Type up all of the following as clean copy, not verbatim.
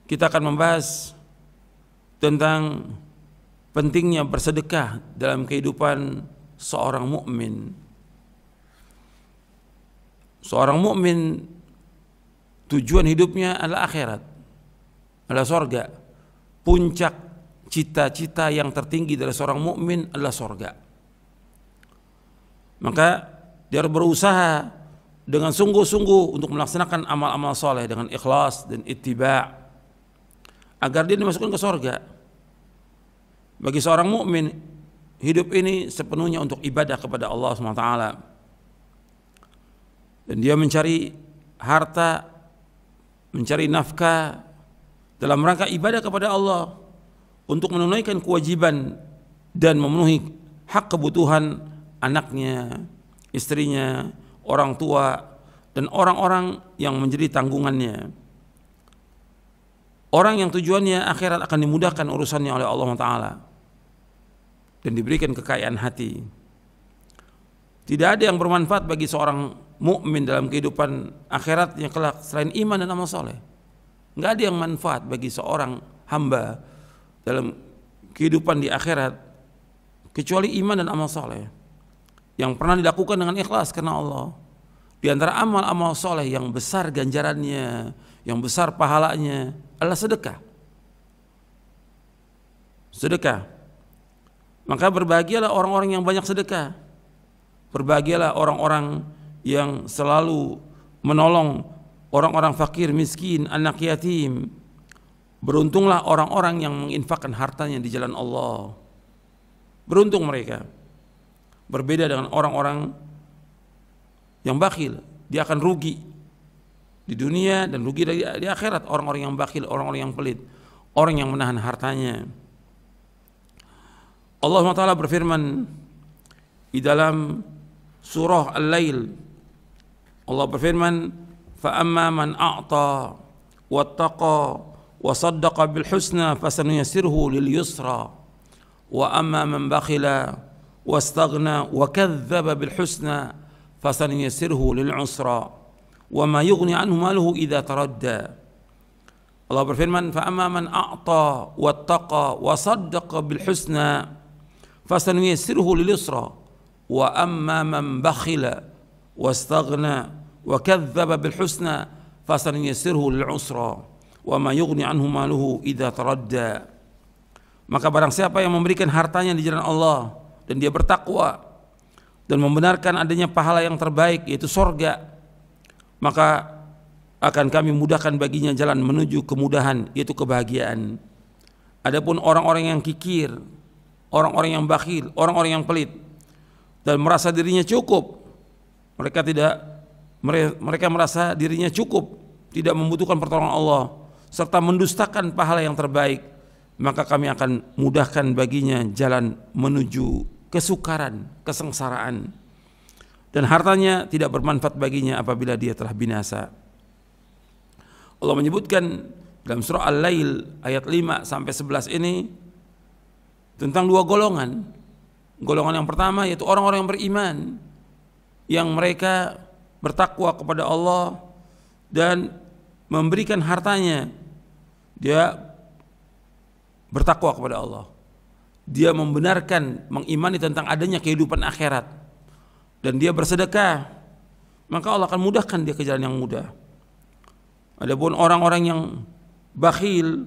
kita akan membahas tentang pentingnya bersedekah dalam kehidupan seorang mukmin. Seorang mukmin tujuan hidupnya adalah akhirat, adalah surga. Puncak cita-cita yang tertinggi dari seorang mukmin adalah surga. Maka dia harus berusaha dengan sungguh-sungguh untuk melaksanakan amal-amal soleh dengan ikhlas dan ittiba' agar dia dimasukkan ke surga. Bagi seorang mukmin, hidup ini sepenuhnya untuk ibadah kepada Allah SWT, dan dia mencari harta, mencari nafkah dalam rangka ibadah kepada Allah untuk menunaikan kewajiban dan memenuhi hak kebutuhan anaknya, istrinya, orang tua, dan orang-orang yang menjadi tanggungannya. Orang yang tujuannya akhirat akan dimudahkan urusannya oleh Allah Ta'ala dan diberikan kekayaan hati. Tidak ada yang bermanfaat bagi seorang mukmin dalam kehidupan akhiratnya kelak selain iman dan amal soleh. Nggak ada yang manfaat bagi seorang hamba dalam kehidupan di akhirat kecuali iman dan amal soleh yang pernah dilakukan dengan ikhlas karena Allah. Di antara amal-amal soleh yang besar ganjarannya, yang besar pahalanya adalah sedekah. Sedekah. Maka berbahagialah orang-orang yang banyak sedekah. Berbahagialah orang-orang yang selalu menolong orang-orang fakir, miskin, anak yatim. Beruntunglah orang-orang yang menginfakkan hartanya di jalan Allah. Beruntung mereka. Berbeda dengan orang-orang yang bakhil, dia akan rugi di dunia dan rugi di akhirat. Orang-orang yang bakhil, orang-orang yang pelit, orang yang menahan hartanya. Allah SWT berfirman di dalam surah Al-Lail, Allah berfirman, فَأَمَّا مَنْ أَعْطَى وَاتَّقَى وَصَدَّقَ بِالْحُسْنَى فَسَنُيَسِّرُهُ لِلْيُسْرَى وَأَمَّا مَنْ بَخِلَ وَاسْتَغْنَى وَكَذَّبَ بِالْحُسْنَى فَسَنُيَسِّرُهُ لِلْعُسْرَى وَمَا يُغْنِي عَنْهُ مَالُهُ إِذَا تَرَدَّى. Allah berfirman, فَأَمَّا مَنْ أَعْطَى وَاتَّقَى وَصَدَّقَ بِالْحُسْنَى فَسَنُيَسِّرُهُ لِلْيُسْرَى وَأَمَّا مَنْ بَخِلَ وَاسْتَغْنَى وَكَذَّبَ بِالْحُسْنَى فَسَنُيَسِّرُهُ لِلْعُسْرَى وَمَا يُغْنِي عَنْهُ مَالُهُ إِذَا تَرَدَّى. Maka barang siapa yang memberikan hartanya di jalan Allah dan dia bertakwa dan membenarkan adanya pahala yang terbaik yaitu surga, maka akan kami mudahkan baginya jalan menuju kemudahan yaitu kebahagiaan. Adapun orang-orang yang kikir, orang-orang yang bakhil, orang-orang yang pelit dan merasa dirinya cukup, mereka merasa dirinya cukup, tidak membutuhkan pertolongan Allah serta mendustakan pahala yang terbaik, maka kami akan mudahkan baginya jalan menuju kesukaran, kesengsaraan, dan hartanya tidak bermanfaat baginya apabila dia telah binasa. Allah menyebutkan dalam surah Al-Lail ayat 5 sampai 11 ini tentang dua golongan. Golongan yang pertama yaitu orang-orang yang beriman, yang mereka bertakwa kepada Allah dan memberikan hartanya. Dia bertakwa kepada Allah, dia membenarkan, mengimani tentang adanya kehidupan akhirat, dan dia bersedekah, maka Allah akan mudahkan dia ke jalan yang mudah. Adapun orang-orang yang bakhil,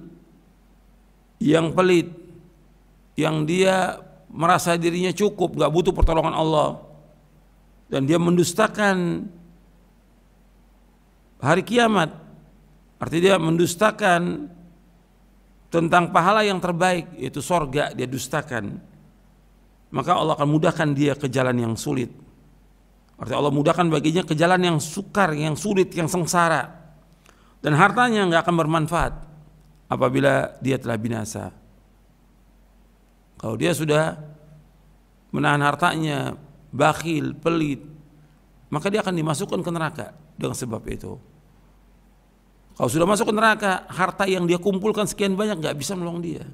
yang pelit, yang dia merasa dirinya cukup, gak butuh pertolongan Allah, dan dia mendustakan hari kiamat, artinya dia mendustakan tentang pahala yang terbaik yaitu surga, dia dustakan, maka Allah akan mudahkan dia ke jalan yang sulit. Artinya Allah mudahkan baginya ke jalan yang sukar, yang sulit, yang sengsara, dan hartanya nggak akan bermanfaat apabila dia telah binasa. Kalau dia sudah menahan hartanya, bakhil, pelit, maka dia akan dimasukkan ke neraka dengan sebab itu. Kalau sudah masuk ke neraka, harta yang dia kumpulkan sekian banyak nggak bisa menolong dia,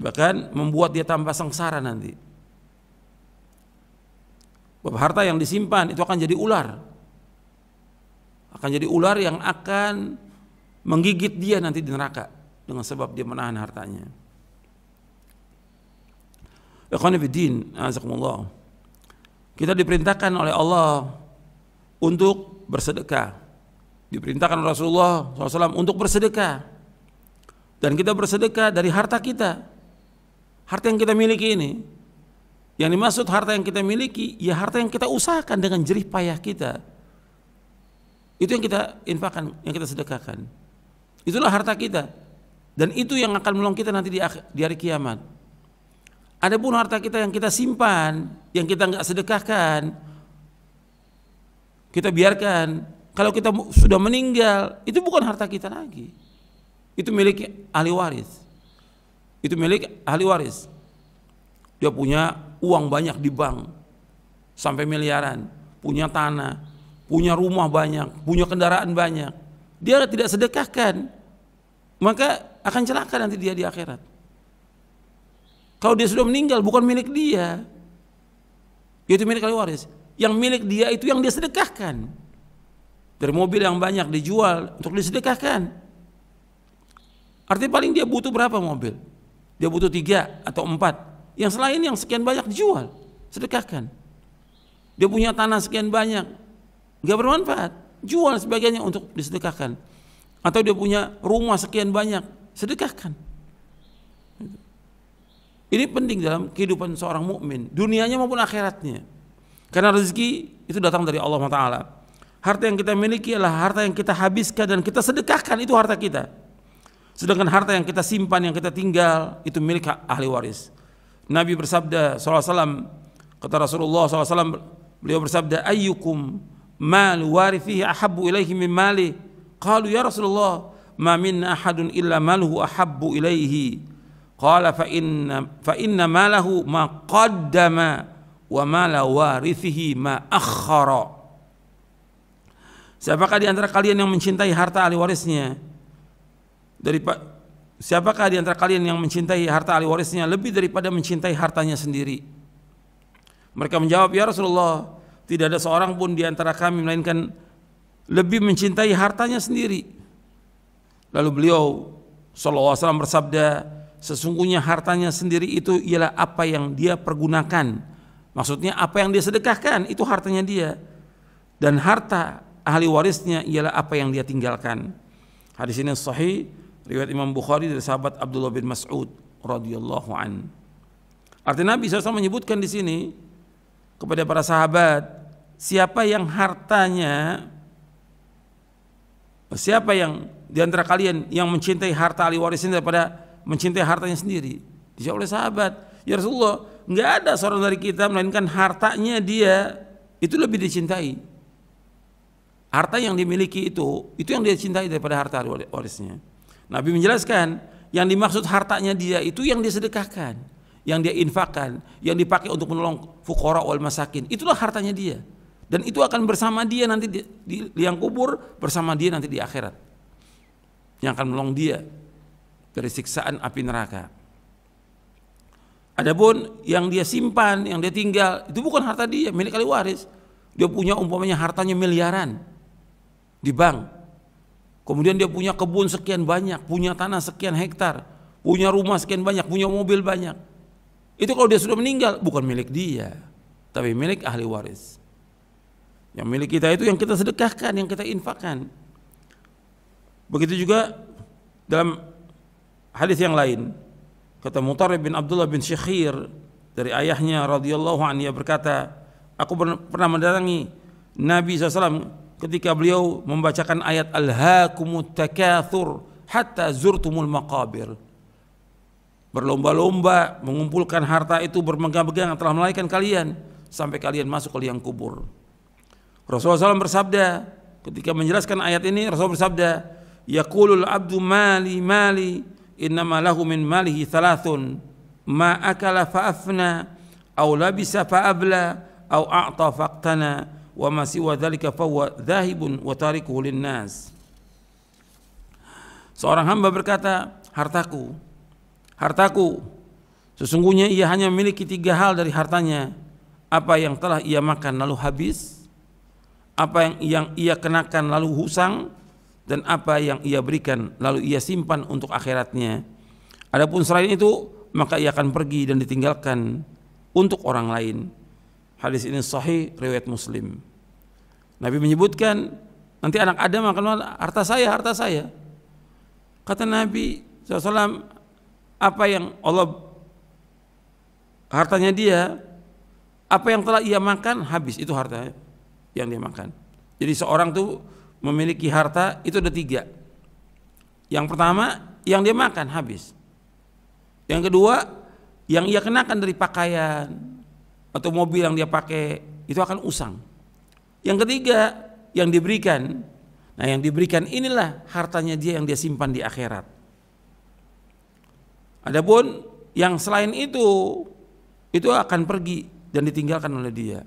bahkan membuat dia tambah sengsara nanti. Harta yang disimpan itu akan jadi ular, yang akan menggigit dia nanti di neraka dengan sebab dia menahan hartanya. Ikhwan fillah, azakumullah. Kita diperintahkan oleh Allah untuk bersedekah. Diperintahkan oleh Rasulullah SAW untuk bersedekah. Dan kita bersedekah dari harta kita. Harta yang kita miliki ini. Yang dimaksud harta yang kita miliki, ya harta yang kita usahakan dengan jerih payah kita. Itu yang kita infakkan, yang kita sedekahkan. Itulah harta kita. Dan itu yang akan menolong kita nanti di hari kiamat. Adapun harta kita yang kita simpan, yang kita nggak sedekahkan, kita biarkan, kalau kita sudah meninggal, itu bukan harta kita lagi. Itu milik ahli waris. Itu milik ahli waris. Dia punya uang banyak di bank, sampai miliaran, punya tanah, punya rumah banyak, punya kendaraan banyak. Dia tidak sedekahkan, maka akan celaka nanti dia di akhirat. Kalau dia sudah meninggal, bukan milik dia, itu milik ahli waris. Yang milik dia itu yang dia sedekahkan. Dari mobil yang banyak dijual untuk disedekahkan. Artinya paling dia butuh berapa mobil? Dia butuh 3 atau 4. Yang selain yang sekian banyak dijual, sedekahkan. Dia punya tanah sekian banyak, nggak bermanfaat, jual sebagainya untuk disedekahkan. Atau dia punya rumah sekian banyak, sedekahkan. Ini penting dalam kehidupan seorang mukmin, dunianya maupun akhiratnya. Karena rezeki itu datang dari Allah Taala. Harta yang kita miliki adalah harta yang kita habiskan dan kita sedekahkan, itu harta kita. Sedangkan harta yang kita simpan, yang kita tinggal, itu milik ahli waris. Nabi bersabda SAW, kata Rasulullah SAW, beliau bersabda, ayyukum mal warithihi ahabbu ilaihi min mali. Qalu ya Rasulullah, ma minna ahadun illa maluhu ahabbu ilaihi. Qala fa inna malahu ma qaddama wa mala warithihi ma akhara. Siapakah di antara kalian yang mencintai harta ahli warisnya? Siapakah di antara kalian yang mencintai harta ahli warisnya lebih daripada mencintai hartanya sendiri? Mereka menjawab, ya Rasulullah, tidak ada seorang pun di antara kami melainkan lebih mencintai hartanya sendiri. Lalu beliau sallallahu alaihi wasallam bersabda, sesungguhnya hartanya sendiri itu ialah apa yang dia pergunakan. Maksudnya apa yang dia sedekahkan, itu hartanya dia. Dan harta ahli warisnya ialah apa yang dia tinggalkan. Hadis ini sahih, riwayat Imam Bukhari dari sahabat Abdullah bin Mas'ud radhiyallahu an. Artinya Nabi SAW menyebutkan di sini kepada para sahabat, siapa yang di antara kalian yang mencintai harta ahli warisnya daripada mencintai hartanya sendiri? Dijawab oleh sahabat, ya Rasulullah, nggak ada seorang dari kita melainkan hartanya dia itu lebih dicintai. Harta yang dimiliki itu yang dia cintai daripada harta ahli warisnya. Nabi menjelaskan, yang dimaksud hartanya dia itu yang dia sedekahkan, yang dia infakkan, yang dipakai untuk menolong fuqara wal masakin. Itulah hartanya dia. Dan itu akan bersama dia nanti di liang kubur, bersama dia nanti di akhirat. Yang akan menolong dia dari siksaan api neraka. Adapun yang dia simpan, yang dia tinggal, itu bukan harta dia, milik ahli waris. Dia punya umpamanya hartanya miliaran di bank. Kemudian dia punya kebun sekian banyak, punya tanah sekian hektar, punya rumah sekian banyak, punya mobil banyak. Itu kalau dia sudah meninggal, bukan milik dia, tapi milik ahli waris. Yang milik kita itu yang kita sedekahkan, yang kita infakkan. Begitu juga dalam hadis yang lain, kata Mutarrib bin Abdullah bin Syekhir dari ayahnya radhiyallahu anhu, ia berkata, aku pernah mendatangi Nabi SAW ketika beliau membacakan ayat Alhaakumut takatsur hatta zurtumul maqabir. Berlomba-lomba mengumpulkan harta itu, bermegang-megang telah melalaikan kalian sampai kalian masuk ke liang kubur. Rasulullah SAW bersabda ketika menjelaskan ayat ini, Rasulullah bersabda, yaqulul abdu mali mali innama lahu min malihi thalathun ma akala fa'afna aw labisa fa'abla aw a'ta faqtana wa ma siwa dzalika fa huwa dzahibun wa tarikuhu linnas. Seorang hamba berkata, hartaku, sesungguhnya ia hanya memiliki 3 hal dari hartanya, apa yang telah ia makan lalu habis, apa yang ia kenakan lalu husang, dan apa yang ia berikan lalu ia simpan untuk akhiratnya. Adapun selain itu, maka ia akan pergi dan ditinggalkan untuk orang lain. Hadis ini sahih riwayat Muslim. Nabi menyebutkan nanti anak Adam akan mengatakan, harta saya, harta saya. Kata Nabi SAW, apa yang Allah, hartanya dia, apa yang telah ia makan habis, itu harta yang dia makan. Jadi seorang tuh memiliki harta itu ada 3. Yang pertama, yang dia makan habis. Yang kedua, yang ia kenakan dari pakaian atau mobil yang dia pakai itu akan usang. Yang ketiga, yang diberikan. Nah, yang diberikan inilah hartanya dia yang dia simpan di akhirat. Adapun yang selain itu akan pergi dan ditinggalkan oleh dia.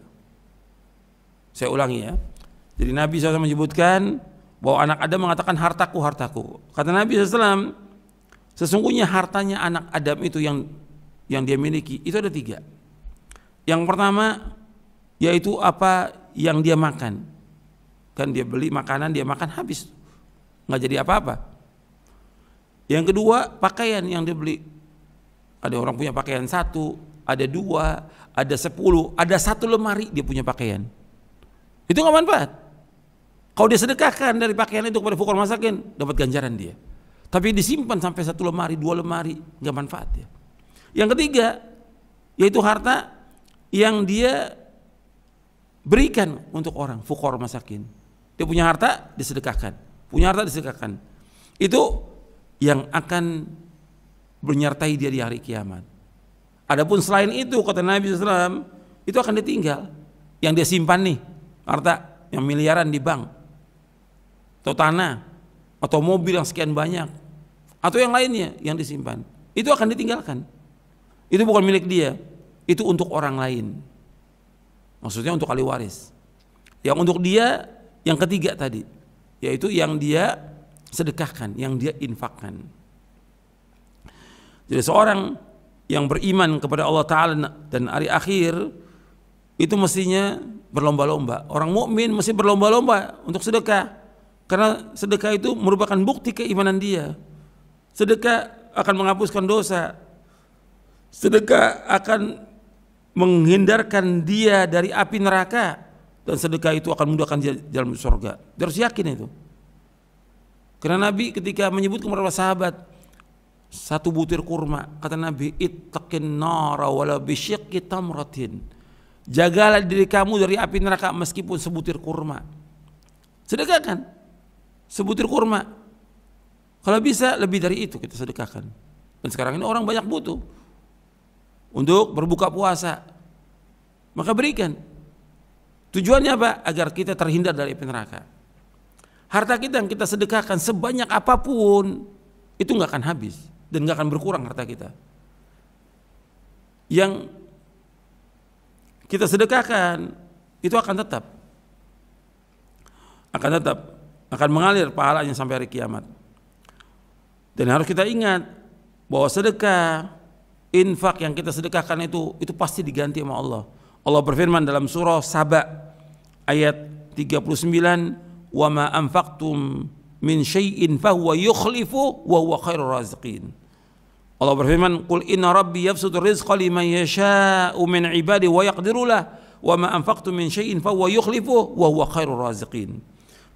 Saya ulangi ya. Jadi Nabi SAW menyebutkan bahwa anak Adam mengatakan hartaku, hartaku. Kata Nabi SAW, sesungguhnya hartanya anak Adam itu yang dia miliki itu ada 3. Yang pertama yaitu apa yang dia makan. Kan dia beli makanan, dia makan habis, nggak jadi apa-apa. Yang kedua pakaian yang dia beli. Ada orang punya pakaian 1, ada 2, ada 10, ada 1 lemari dia punya pakaian. Itu nggak manfaat. Kalau dia sedekahkan dari pakaian itu kepada fuqara masakin, dapat ganjaran dia. Tapi disimpan sampai 1 lemari, 2 lemari, nggak manfaat dia. Yang ketiga, yaitu harta yang dia berikan untuk orang, fuqara masakin. Dia punya harta, disedekahkan. Punya harta, disedekahkan. Itu yang akan menyertai dia di hari kiamat. Adapun selain itu, kata Nabi SAW, itu akan ditinggal. Yang dia simpan nih, harta yang miliaran di bank, atau tanah, atau mobil yang sekian banyak, atau yang lainnya yang disimpan, itu akan ditinggalkan. Itu bukan milik dia, itu untuk orang lain. Maksudnya untuk ahli waris. Yang untuk dia, yang ketiga tadi, yaitu yang dia sedekahkan, yang dia infakkan. Jadi seorang yang beriman kepada Allah Ta'ala dan hari akhir itu mestinya berlomba-lomba. Orang mukmin mesti berlomba-lomba untuk sedekah, karena sedekah itu merupakan bukti keimanan dia. Sedekah akan menghapuskan dosa. Sedekah akan menghindarkan dia dari api neraka, dan sedekah itu akan memudahkan dia dalam surga. Dia harus yakin itu. Karena Nabi ketika menyebut kepada sahabat 1 butir kurma, kata Nabi, ittaqin nara wala bisyiqqi tamratin. Jagalah diri kamu dari api neraka meskipun sebutir kurma. Sedekahkan sebutir kurma. Kalau bisa lebih dari itu kita sedekahkan. Dan sekarang ini orang banyak butuh untuk berbuka puasa, maka berikan. Tujuannya apa? Agar kita terhindar dari api neraka. Harta kita yang kita sedekahkan sebanyak apapun itu nggak akan habis dan nggak akan berkurang harta kita. Yang kita sedekahkan itu akan akan mengalir pahalanya sampai hari kiamat. Dan harus kita ingat bahwa sedekah, infak yang kita sedekahkan itu pasti diganti sama Allah. Allah berfirman dalam surah Saba ayat 39, "Wa ma anfaqtum min syai'in fahuwa yukhlifu wa huwa khairur raziqin." Allah berfirman, "Qul inna rabbi yabsutur rizqa liman yasha'u min ibadihi wa yaqdiru lah, wa ma anfaqtum min syai'in fahuwa yukhlifu wa huwa khairur raziqin."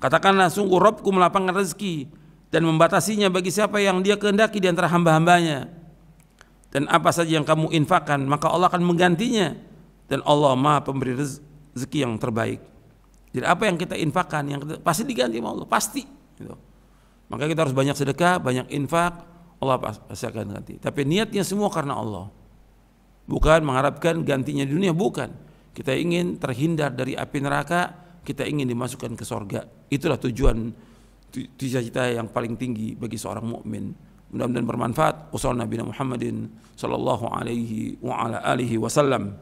Katakanlah, sungguh Rabbku melapangkan rezeki dan membatasinya bagi siapa yang Dia kehendaki di antara hamba-hambanya. Dan apa saja yang kamu infakkan, maka Allah akan menggantinya, dan Allah Maha pemberi rezeki yang terbaik. Jadi apa yang kita infakkan, yang kita, pasti diganti sama Allah, pasti. Gitu. Maka kita harus banyak sedekah, banyak infak, Allah pasti akan ganti. Tapi niatnya semua karena Allah, bukan mengharapkan gantinya di dunia, bukan. Kita ingin terhindar dari api neraka, kita ingin dimasukkan ke sorga. Itulah tujuan, cita-cita yang paling tinggi bagi seorang mukmin. Mudah-mudahan bermanfaat. Wassalamualaikum warahmatullahi wabarakatuh.